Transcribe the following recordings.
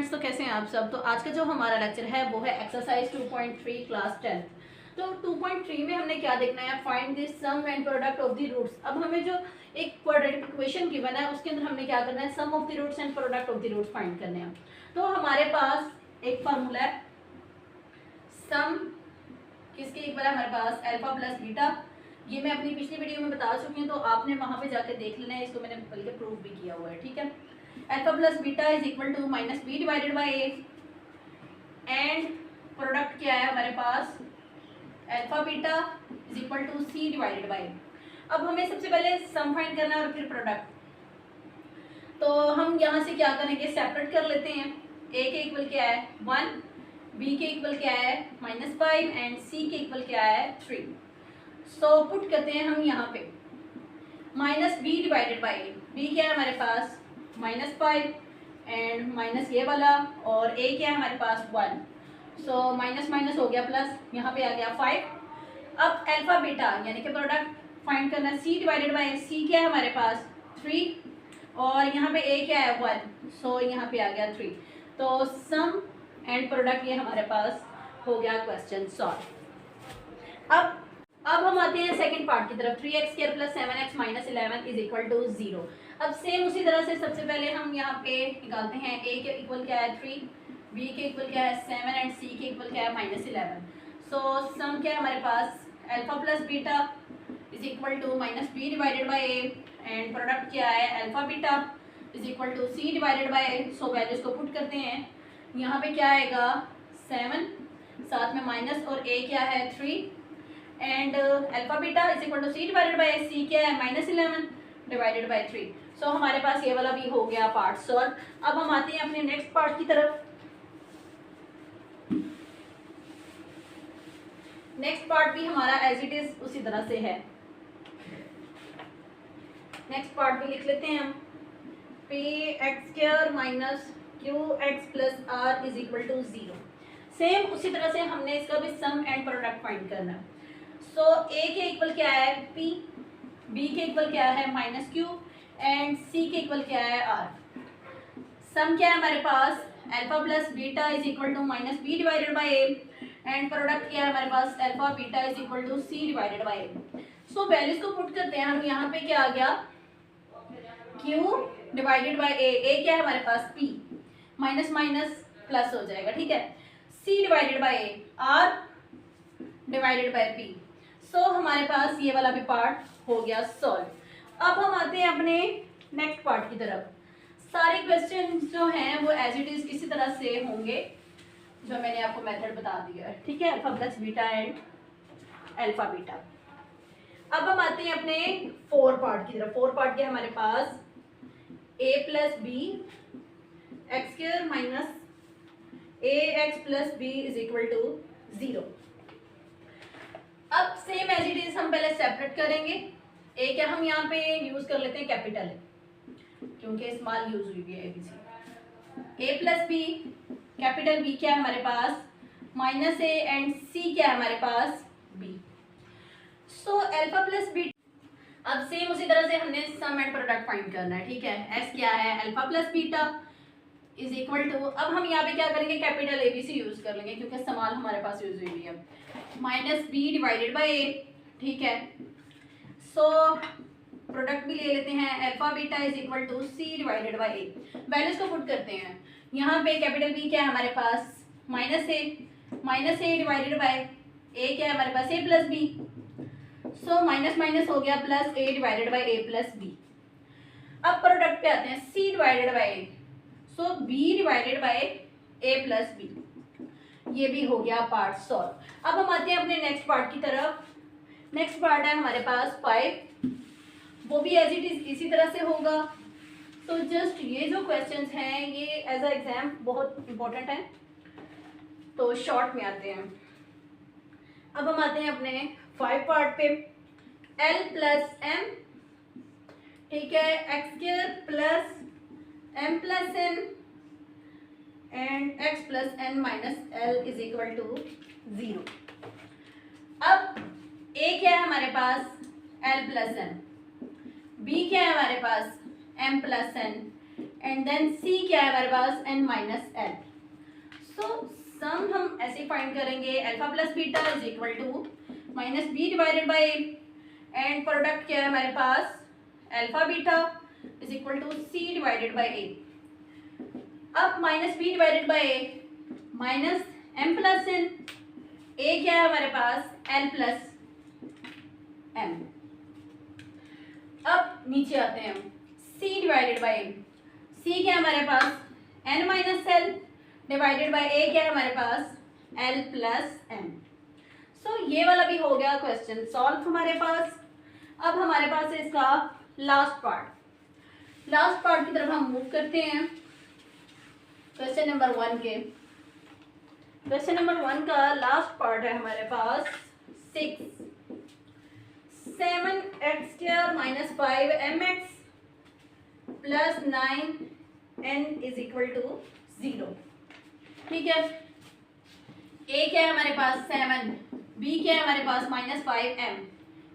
Students, तो कैसे हैं आप सब। तो आज का जो हमारा लेक्चर है वो है एक्सरसाइज 2.3 क्लास 10। तो 2.3 में हमने क्या देखना है, find the sum and product of the roots. अब हमें जो एक क्वाड्रेटिक इक्वेशन गिवन है उसके अंदर हमने क्या करना है, sum of the roots and product of the roots find करने हैं। तो हमारे पास एक फार्मूला है, सम किसके इक्वल है, हमारे पास अल्फा प्लस बीटा। ये मैं अपनी पिछली वीडियो में बता चुकी हूँ, तो आपने वहाँ पे जाकर देख लेना है, इसको मैंने बल्कि प्रूफ भी किया हुआ है। ठीक है, alpha plus beta is equal to minus B divided by A, and product क्या है हमारे पास, alpha beta is equal to C divided by. अब हमें सबसे पहले सम फाइंड करना है और फिर प्रोडक्ट। तो हम यहाँ से क्या करेंगे, सेपरेट कर लेते हैं। ए के इक्वल क्या है 1, बी के इक्वल क्या है -5 एंड सी के इक्वल क्या है 3। सो पुट करते हैं हम यहाँ पे minus B divided by A. B क्या है हमारे पास -5 एंड माइनस ये वाला, और ए क्या है हमारे पास 1। सो माइनस माइनस हो गया प्लस, यहाँ पे आ गया 5। अब अल्फा बीटा यानी कि प्रोडक्ट फाइंड करना है, सी डिवाइडेड बाई सी क्या है हमारे पास 3, और यहाँ पे ए क्या है 1। सो यहाँ पे आ गया 3। तो सम एंड प्रोडक्ट ये हमारे पास हो गया क्वेश्चन सॉल्व। अब हम आते हैं सेकंड पार्ट की तरफ। 3x² + 7x - 11 is equal to 0। अब सेम उसी तरह से सबसे पहले हम यहाँ पे निकालते हैं, a के इक्वल क्या है 3, b के इक्वल क्या है 7 एंड c के इक्वल क्या है -11। सो सम क्या है हमारे पास, alpha plus beta is equal to minus B divided by A, and product क्या है alpha beta is equal to C divided by A. So values को पुट करते हैं, यहाँ पे क्या आएगा 7, साथ में माइनस, और a क्या है 3, and alpha beta is equal to C divided by C क्या है -11 डिवाइडेड बाई 3। सो हमारे पास ये वाला भी हो गया पार्ट सॉल्व। अब हम आते हैं अपने नेक्स्ट पार्ट की तरफ। नेक्स्ट पार्ट भी हमारा एज इट इज उसी तरह से है। नेक्स्ट पार्ट भी लिख लेते हैं हम, px² - qx + r is equal to 0। Same उसी तरह से हमने इसका भी सम एंड प्रोडक्ट फाइंड करना है। सो a के इक्वल क्या है p, b के इक्वल क्या है -q एंड c के इक्वल क्या है r। सम क्या है हमारे पास, alpha plus beta is equal to minus B divided by A, and product क्या है हमारे पास alpha beta is equal to C divided by A. So values को पुट करते हैं हम, यहाँ पे क्या आ गया q डिवाइडेड बाई a क्या है हमारे पास p, माइनस माइनस प्लस हो जाएगा। ठीक है, c divided by a, r divided by p। सो हमारे पास ये वाला भी पार्ट हो गया सॉल्व। अब हम आते हैं अपने नेक्स्ट पार्ट की तरफ। सारे क्वेश्चन जो हैं वो एज इट इज इसी तरह से होंगे जो मैंने आपको मेथड बता दिया है। ठीक है, alpha plus beta and alpha beta. अब हम आते हैं अपने 4 पार्ट की तरफ। 4 पार्ट के हमारे पास a + b x² - ax + b is equal to 0। अब सेम एज इट इज हम पहले सेपरेट करेंगे। ए क्या हम यहाँ पे यूज कर लेते हैं कैपिटल, क्योंकि स्मॉल यूज हुई है ABC। a + b, capital B क्या है हमारे पास -a एंड c क्या है हमारे पास b। So alpha plus b। अब सेम उसी तरह से हमने सम एंड प्रोडक्ट फाइंड करना है। ठीक है, s क्या है alpha plus beta is equal to, अब हम यहाँ पे क्या करेंगे, कैपिटल ABC यूज कर लेंगे क्योंकि स्मॉल हमारे पास यूज हुई है, -b डिवाइडेड बाई a। ठीक है, सो प्रोडक्ट भी ले लेते हैं, alpha beta is equal to c divided by a। Values को पुट करते हैं, यहाँ पे कैपिटल B क्या है हमारे पास -a डिवाइडेड बाई a क्या है हमारे पास a + b। So minus minus हो गया plus a divided by a + b। अब प्रोडक्ट पे आते हैं, c divided by a, so b divided by a + b। ये भी हो गया पार्ट सॉल्व। अब हम आते हैं अपने नेक्स्ट पार्ट की तरफ। नेक्स्ट पार्ट है हमारे पास 5, वो भी एज इट इज इसी तरह से होगा। तो जस्ट ये जो क्वेश्चंस हैं ये एज अ एग्जाम बहुत इंपॉर्टेंट है, तो शॉर्ट में आते हैं। अब हम आते हैं अपने 5 पार्ट पे, l + m, ठीक है, x² + m + n and x + n - l is equal to 0। अब a क्या है हमारे पास l + n, b क्या है हमारे पास m + n, and then C क्या है हमारे पास, N minus L. So sum हम ऐसे फाइंड करेंगे, alpha plus beta is equal to minus B divided by A, and product क्या है हमारे पास, alpha beta is equal to C divided by A. अब minus B divided by A minus M plus N, A क्या है हमारे पास, L plus M. अब नीचे आते हैं हम, C divided by M, C क्या है हमारे पास, N minus L divided by A क्या है हमारे पास, एल प्लस एम। सो ये वाला भी हो गया क्वेश्चन सॉल्व हमारे पास। अब हमारे पास है इसका लास्ट पार्ट। लास्ट पार्ट की तरफ हम मूव करते हैं क्वेश्चन नंबर 1 के। क्वेश्चन नंबर 1 का लास्ट पार्ट है हमारे पास 6, 7x square minus 5mx plus 9n is equal to 0। ठीक है, a क्या है हमारे पास 7, b क्या है हमारे पास माइनस 5m,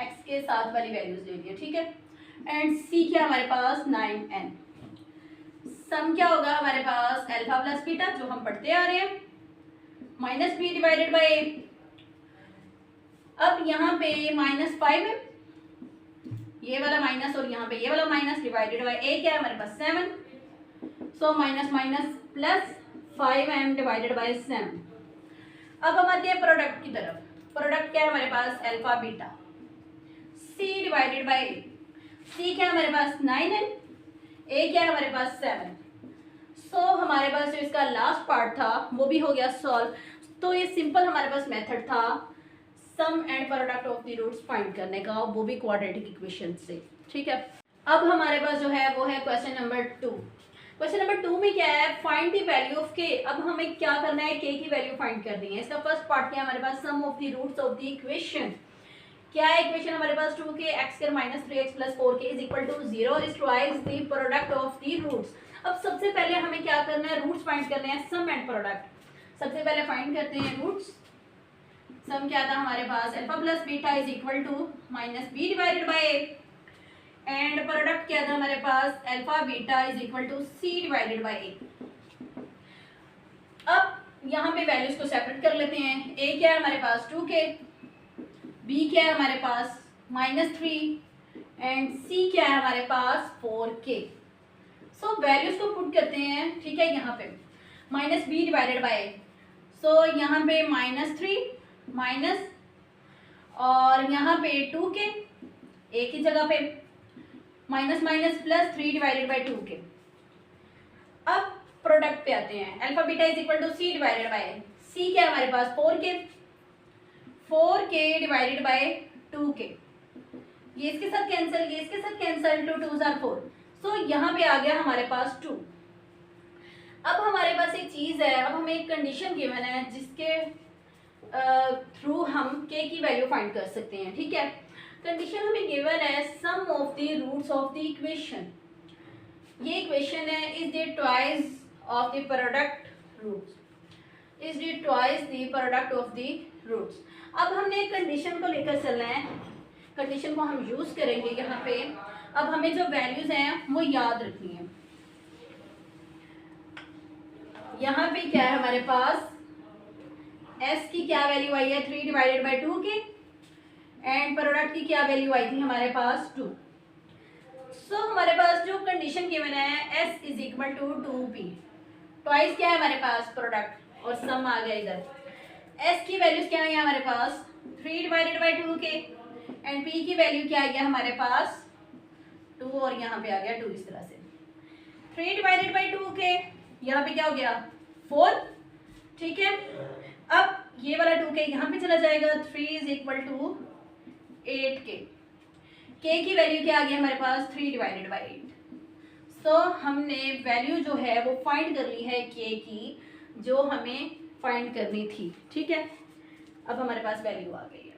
x के साथ वाली वैल्यूज ले लिया। ठीक है, एंड c क्या है हमारे पास 9n। सम क्या होगा हमारे पास, अल्फा प्लस बीटा जो हम पढ़ते आ रहे हैं, minus B divided by A. अब यहाँ पे माइनस 5 है, ये वाला माइनस और यहाँ पे ये वाला माइनस डिवाइडेड बाई ए क्या है हमारे पास 7, सो minus minus plus 5m divided by 7। अब हम आते हैं प्रोडक्ट की तरफ। प्रोडक्ट क्या है हमारे पास, alpha beta, c divided by A, c क्या है हमारे पास 9n, a क्या है हमारे पास 7। सो हमारे पास जो इसका लास्ट पार्ट था वो भी हो गया सॉल्व। तो ये सिंपल हमारे पास मेथड था sum and product of the roots find करने का, वो भी क्वाड्रेटिक इक्वेशन से। ठीक है, अब हमारे पास जो है वो है क्वेश्चन नंबर 2। क्वेश्चन नंबर 2 में क्या है, फाइंड द वैल्यू ऑफ के। अब हमें क्या करना है, के की वैल्यू फाइंड करनी है। इसका फर्स्ट पार्ट क्या है हमारे पास, sum of the roots of the equation. क्या है इक्वेशन हमारे पास, 2k x square minus 3x plus 4k is equal to 0 is twice the product of the roots. अब सबसे पहले हमें क्या करना है, रूट्स फाइंड करने हैं, सम एंड प्रोडक्ट। सबसे पहले फाइंड करते हैं रूट्स। सम क्या था हमारे पास, alpha plus beta is equal to minus B divided by A, and product क्या था हमारे पास, alpha beta is equal to C divided by A. अब यहाँ पे वैल्यूज को सेपरेट कर लेते हैं। ए क्या है हमारे पास 2k, बी क्या है हमारे पास -3 एंड सी क्या है हमारे पास 4k। सो वैल्यूज को पुट करते हैं। ठीक है, यहाँ पे माइनस बी डिवाइडेड बाई, सो यहाँ पे -3 माइनस और यहाँ पे 2k, ए की जगह पे minus minus plus 3 divided by 2k। अब प्रोडक्ट पे आते हैं, alpha beta is equal to C divided by, C क्या है हमारे पास 4k डिवाइडेड बाई 2k। ये इसके साथ कैंसिल, ये इसके साथ कैंसिल, 2 2s are 4। सो यहाँ पे आ गया हमारे पास 2। अब हमारे पास एक चीज़ है, अब हमें एक कंडीशन गिवन है जिसके थ्रू हम k की वैल्यू फाइंड कर सकते हैं। ठीक है, कंडीशन हमें गिवन है sum of the roots of the equation. ये इक्वेशन है is the twice of the product roots, is the twice the product of the roots. अब हमने एक कंडीशन को लेकर चलना है, कंडीशन को हम यूज करेंगे यहाँ पे। अब हमें जो वैल्यूज हैं वो याद रखनी है। यहाँ पे क्या है हमारे पास, s की क्या वैल्यू आई है 3 divided by 2k, and product की क्या वैल्यू आई थी हमारे पास 2। सो हमारे पास जो कंडीशन गिवन है s is equal to 2p, twice क्या है हमारे पास प्रोडक्ट और सम आ गया इधर। s की वैल्यूज क्या है हमारे पास 3 divided by 2k, and p की वैल्यू क्या आ गया हमारे पास 2 और यहाँ पे आ गया 2। इस तरह से 3 डिवाइडेड बाई 2k, यहाँ पे क्या हो गया 4। ठीक है, अब ये वाला 2k यहाँ पे चला जाएगा, 3 is equal to 8k। k की वैल्यू क्या आ गई हमारे पास 3 डिवाइडेड बाई 8। सो हमने वैल्यू जो है वो फाइंड कर ली है k की, जो हमें फाइंड करनी थी। ठीक है, अब हमारे पास वैल्यू आ गई है।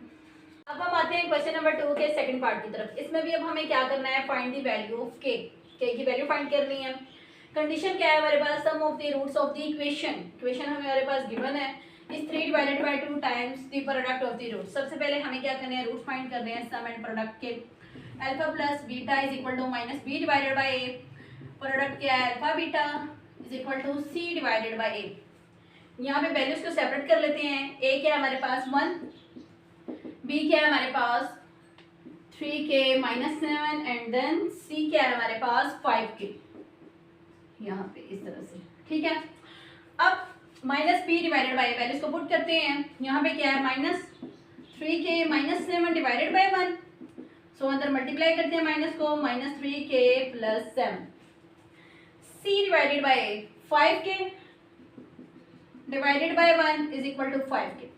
अब हम आते हैं क्वेश्चन नंबर 2 के सेकंड पार्ट की तरफ। इसमें भी अब हमें क्या करना है, find the value of k की वैल्यू फाइंड करनी है। कंडीशन क्या है हमारे पास, sum of the roots of the equation. Equation हमारे पास गिवन है is 3 divided by 2 times the product of the root. सबसे पहले हमें क्या करना है, रूट फाइंड करने हैं सम एंड प्रोडक्ट के। Alpha plus beta is equal to minus B divided by A, product क्या है alpha beta is equal to C divided by A. यहाँ पे वैल्यूज को सेपरेट कर लेते हैं। ए क्या है हमारे पास 1, बी क्या है हमारे पास 3k minus 7 and then C क्या है हमारे पास 5k, यहाँ पे इस तरह से, ठीक है। अब minus P divided by values को पुट करते हैं। यहाँ पे क्या है minus 3k minus 7 divided by 1, so अंदर मल्टीप्लाई करते हैं माइनस को, minus 3k plus 7, C divided by 5k divided by 1 is equal to 5k।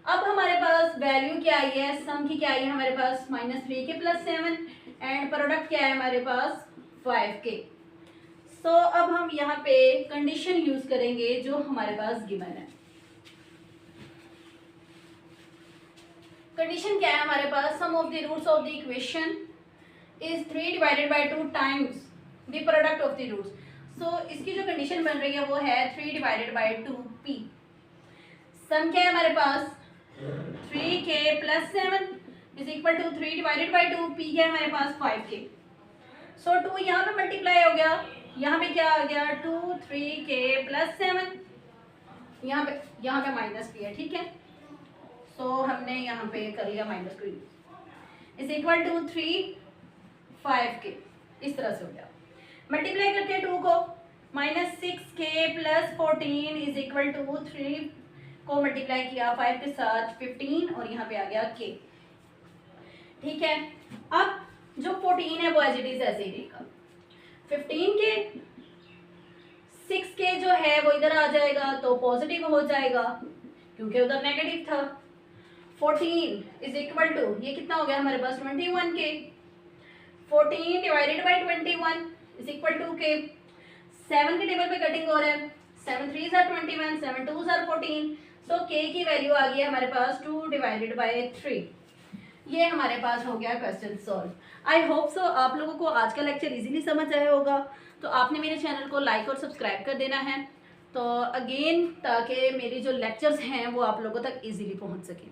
अब हमारे पास वैल्यू क्या आई है, सम की क्या आई है हमारे पास minus 3k plus 7 and product क्या है हमारे पास 5k। सो अब हम यहाँ पे कंडीशन यूज करेंगे जो हमारे पास गिवन है। कंडीशन क्या है हमारे पास, sum of the roots of the equation is 3 divided by 2 times the product of the roots. So इसकी जो कंडीशन बन रही है वो है 3 डिवाइडेड बाई 2p। सम क्या है हमारे पास 3k plus 7 is equal to 3 divided by 2p क्या है हमारे पास 5k। सो 2 यहाँ पे मल्टीप्लाई हो गया, यहाँ पे क्या आ गया 2 3k प्लस 7, यहाँ पे माइनस भी है, ठीक है। सो हमने यहाँ पे कर लिया माइनस को use, is equal to 3 5k, इस तरह से हो गया। मल्टीप्लाई करते हैं 2 को, minus 6k plus 14 is equal to 3 को मल्टीप्लाई किया 5 के साथ 15 और यहाँ पे आ गया k, ठीक है। अब जो 14 है वो एज इट इज ऐसे ही रहेगा, 15k 6k जो है वो इधर आ जाएगा तो पॉजिटिव हो जाएगा क्योंकि उधर नेगेटिव था। 14 इज इक्वल टू ये कितना हो गया हमारे पास 21k, 14 divided by 21 is equal to k। 7 के टेबल पे कटिंग हो रहा है, 7 3s are 21, 7 2s are 14, so k की वैल्यू आ गई है हमारे पास 2 डिवाइडेड बाई 3। ये हमारे पास हो गया question solve. I hope so आप लोगों को आज का लेक्चर इजीली समझ आया होगा। तो आपने मेरे चैनल को लाइक और सब्सक्राइब कर देना है तो अगेन ताकि मेरी जो लेक्चर्स हैं वो आप लोगों तक इजीली पहुंच सकें।